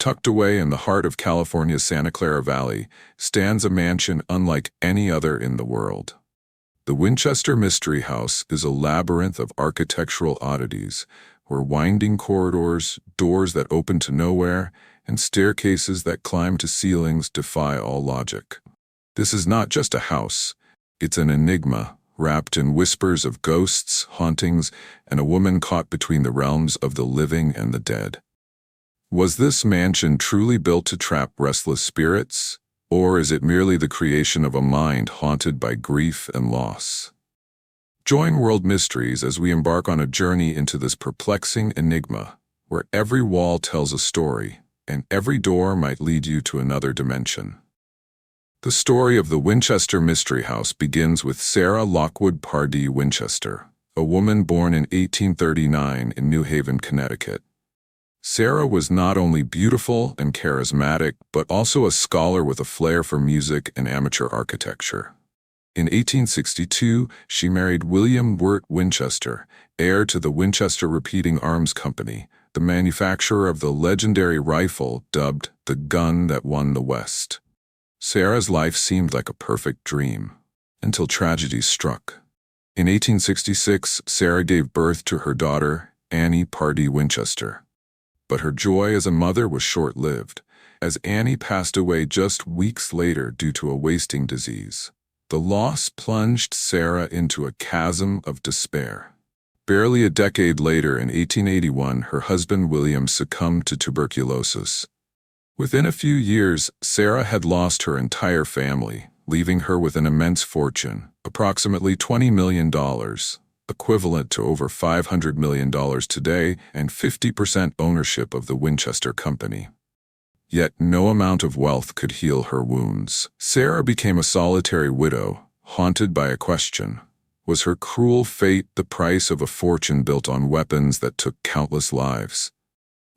Tucked away in the heart of California's Santa Clara Valley stands a mansion unlike any other in the world. The Winchester Mystery House is a labyrinth of architectural oddities, where winding corridors, doors that open to nowhere, and staircases that climb to ceilings defy all logic. This is not just a house, it's an enigma, wrapped in whispers of ghosts, hauntings, and a woman caught between the realms of the living and the dead. Was this mansion truly built to trap restless spirits, or is it merely the creation of a mind haunted by grief and loss? Join World Mysteries as we embark on a journey into this perplexing enigma, where every wall tells a story, and every door might lead you to another dimension. The story of the Winchester Mystery House begins with Sarah Lockwood Pardee Winchester, a woman born in 1839 in New Haven, Connecticut. Sarah was not only beautiful and charismatic, but also a scholar with a flair for music and amateur architecture. In 1862, she married William Wirt Winchester, heir to the Winchester Repeating Arms Company, the manufacturer of the legendary rifle dubbed the gun that won the West. Sarah's life seemed like a perfect dream, until tragedy struck. In 1866, Sarah gave birth to her daughter, Annie Pardee Winchester. But her joy as a mother was short-lived, as Annie passed away just weeks later due to a wasting disease. The loss plunged Sarah into a chasm of despair. Barely a decade later, in 1881, her husband William succumbed to tuberculosis. Within a few years, Sarah had lost her entire family, leaving her with an immense fortune, approximately $20 million, equivalent to over $500 million today, and 50% ownership of the Winchester Company. Yet no amount of wealth could heal her wounds. Sarah became a solitary widow, haunted by a question. Was her cruel fate the price of a fortune built on weapons that took countless lives?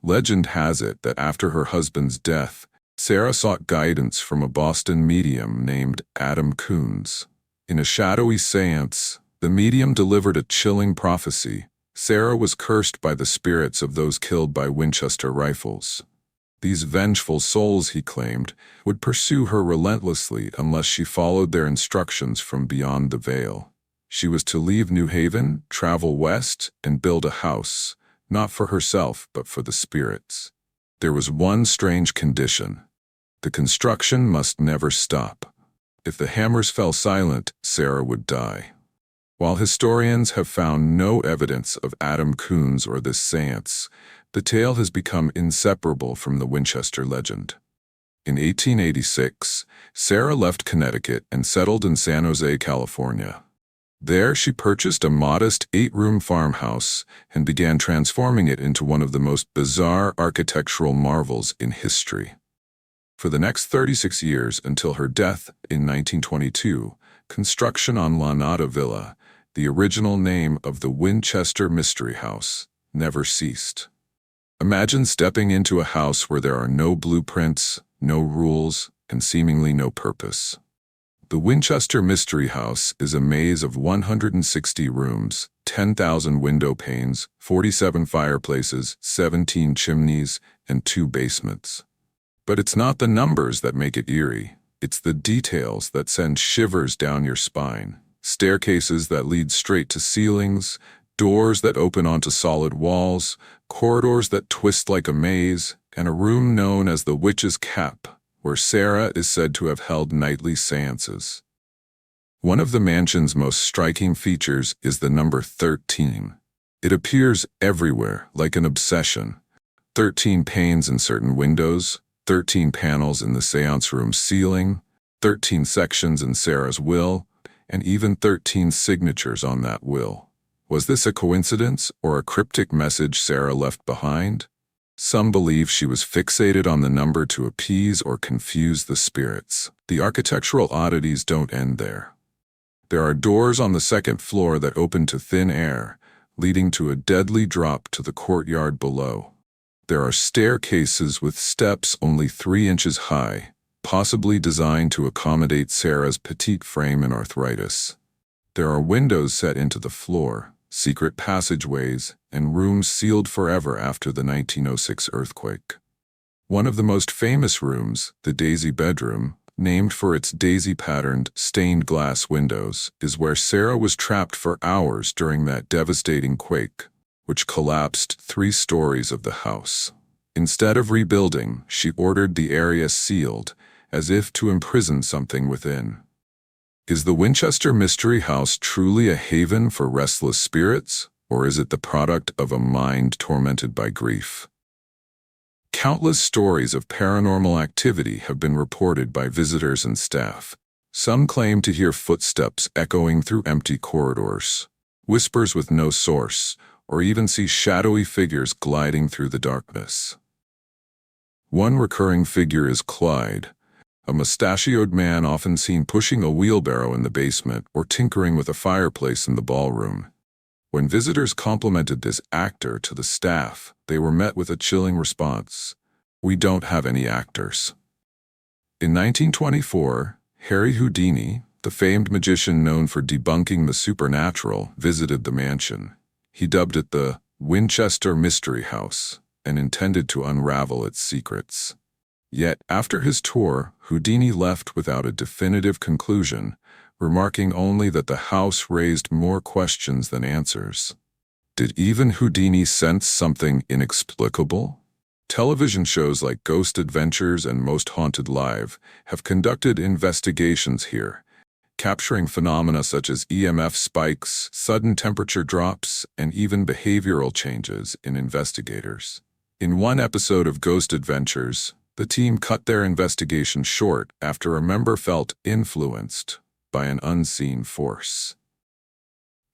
Legend has it that after her husband's death, Sarah sought guidance from a Boston medium named Adam Coons. In a shadowy seance, the medium delivered a chilling prophecy. Sarah was cursed by the spirits of those killed by Winchester rifles. These vengeful souls, he claimed, would pursue her relentlessly unless she followed their instructions from beyond the veil. She was to leave New Haven, travel west, and build a house, not for herself but for the spirits. There was one strange condition. The construction must never stop. If the hammers fell silent, Sarah would die. While historians have found no evidence of Adam Coons or this seance, the tale has become inseparable from the Winchester legend. In 1886, Sarah left Connecticut and settled in San Jose, California. There she purchased a modest 8-room farmhouse and began transforming it into one of the most bizarre architectural marvels in history. For the next 36 years until her death in 1922, construction on La Nada Villa, the original name of the Winchester Mystery House, never ceased. Imagine stepping into a house where there are no blueprints, no rules, and seemingly no purpose. The Winchester Mystery House is a maze of 160 rooms, 10,000 window panes, 47 fireplaces, 17 chimneys, and 2 basements. But it's not the numbers that make it eerie. It's the details that send shivers down your spine. Staircases that lead straight to ceilings, doors that open onto solid walls, corridors that twist like a maze, and a room known as the Witch's Cap, where Sarah is said to have held nightly seances. One of the mansion's most striking features is the number 13. It appears everywhere, like an obsession. 13 panes in certain windows, 13 panels in the seance room ceiling, 13 sections in Sarah's will, and even 13 signatures on that will. Was this a coincidence or a cryptic message Sarah left behind? Some believe she was fixated on the number to appease or confuse the spirits. The architectural oddities don't end there. There are doors on the second floor that open to thin air, leading to a deadly drop to the courtyard below. There are staircases with steps only 3 inches high, possibly designed to accommodate Sarah's petite frame and arthritis. There are windows set into the floor, secret passageways, and rooms sealed forever after the 1906 earthquake. One of the most famous rooms, the Daisy Bedroom, named for its daisy-patterned, stained glass windows, is where Sarah was trapped for hours during that devastating quake, which collapsed 3 stories of the house. Instead of rebuilding, she ordered the area sealed, as if to imprison something within. Is the Winchester Mystery House truly a haven for restless spirits, or is it the product of a mind tormented by grief? Countless stories of paranormal activity have been reported by visitors and staff. Some claim to hear footsteps echoing through empty corridors, whispers with no source, or even see shadowy figures gliding through the darkness. One recurring figure is Clyde, a mustachioed man often seen pushing a wheelbarrow in the basement or tinkering with a fireplace in the ballroom. When visitors complimented this actor to the staff, they were met with a chilling response: "We don't have any actors." In 1924, Harry Houdini, the famed magician known for debunking the supernatural, visited the mansion. He dubbed it the Winchester Mystery House and intended to unravel its secrets. Yet, after his tour, Houdini left without a definitive conclusion, remarking only that the house raised more questions than answers. Did even Houdini sense something inexplicable? Television shows like Ghost Adventures and Most Haunted Live have conducted investigations here, capturing phenomena such as EMF spikes, sudden temperature drops, and even behavioral changes in investigators. In one episode of Ghost Adventures, the team cut their investigation short after a member felt influenced by an unseen force.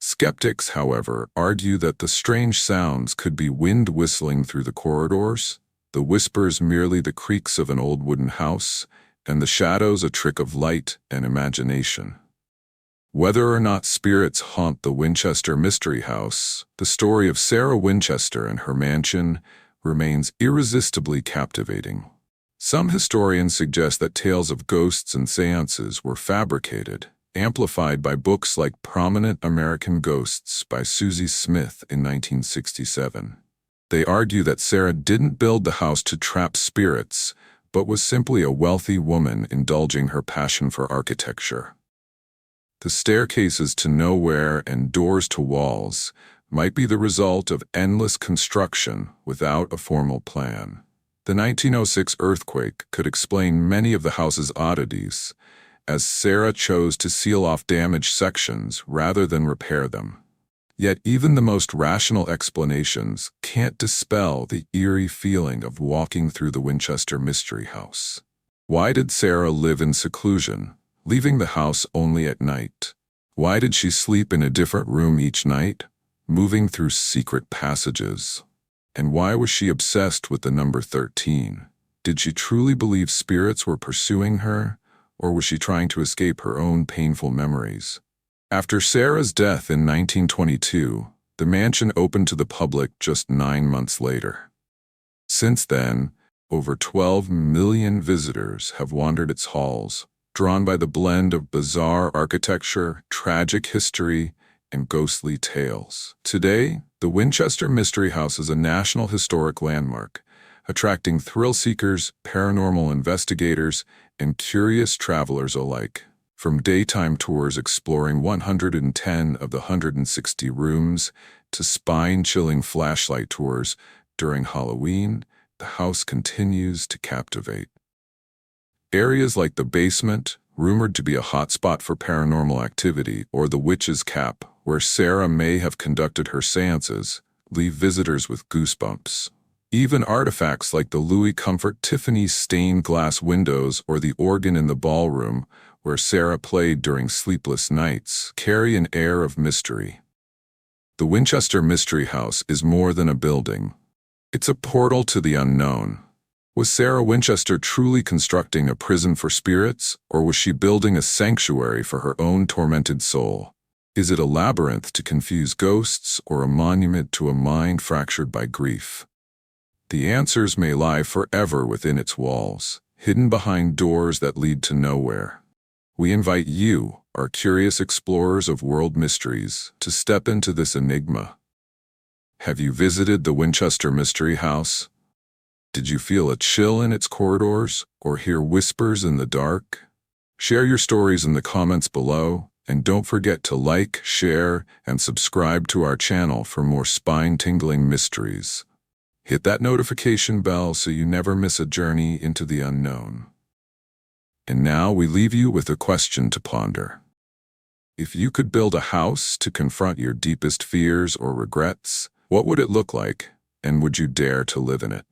Skeptics, however, argue that the strange sounds could be wind whistling through the corridors, the whispers merely the creaks of an old wooden house, and the shadows a trick of light and imagination. Whether or not spirits haunt the Winchester Mystery House, the story of Sarah Winchester and her mansion remains irresistibly captivating. Some historians suggest that tales of ghosts and seances were fabricated, amplified by books like Prominent American Ghosts by Susie Smith in 1967. They argue that Sarah didn't build the house to trap spirits, but was simply a wealthy woman indulging her passion for architecture. The staircases to nowhere and doors to walls might be the result of endless construction without a formal plan. The 1906 earthquake could explain many of the house's oddities, as Sarah chose to seal off damaged sections rather than repair them. Yet even the most rational explanations can't dispel the eerie feeling of walking through the Winchester Mystery House. Why did Sarah live in seclusion, leaving the house only at night? Why did she sleep in a different room each night, moving through secret passages? And why was she obsessed with the number 13? Did she truly believe spirits were pursuing her, or was she trying to escape her own painful memories? After Sarah's death in 1922, the mansion opened to the public just 9 months later. Since then, over 12 million visitors have wandered its halls, drawn by the blend of bizarre architecture, tragic history, and ghostly tales. Today, the Winchester Mystery House is a National Historic Landmark, attracting thrill-seekers, paranormal investigators, and curious travelers alike. From daytime tours exploring 110 of the 160 rooms to spine-chilling flashlight tours during Halloween, the house continues to captivate. Areas like the basement, rumored to be a hotspot for paranormal activity, or the Witch's Cap, where Sarah may have conducted her seances, leave visitors with goosebumps. Even artifacts like the Louis Comfort Tiffany stained glass windows or the organ in the ballroom, where Sarah played during sleepless nights, carry an air of mystery. The Winchester Mystery House is more than a building. It's a portal to the unknown. Was Sarah Winchester truly constructing a prison for spirits, or was she building a sanctuary for her own tormented soul? Is it a labyrinth to confuse ghosts, or a monument to a mind fractured by grief? The answers may lie forever within its walls, hidden behind doors that lead to nowhere. We invite you, our curious explorers of world mysteries, to step into this enigma. Have you visited the Winchester Mystery House? Did you feel a chill in its corridors or hear whispers in the dark? Share your stories in the comments below, and don't forget to like, share, and subscribe to our channel for more spine-tingling mysteries. Hit that notification bell so you never miss a journey into the unknown. And now we leave you with a question to ponder. If you could build a house to confront your deepest fears or regrets, what would it look like, and would you dare to live in it?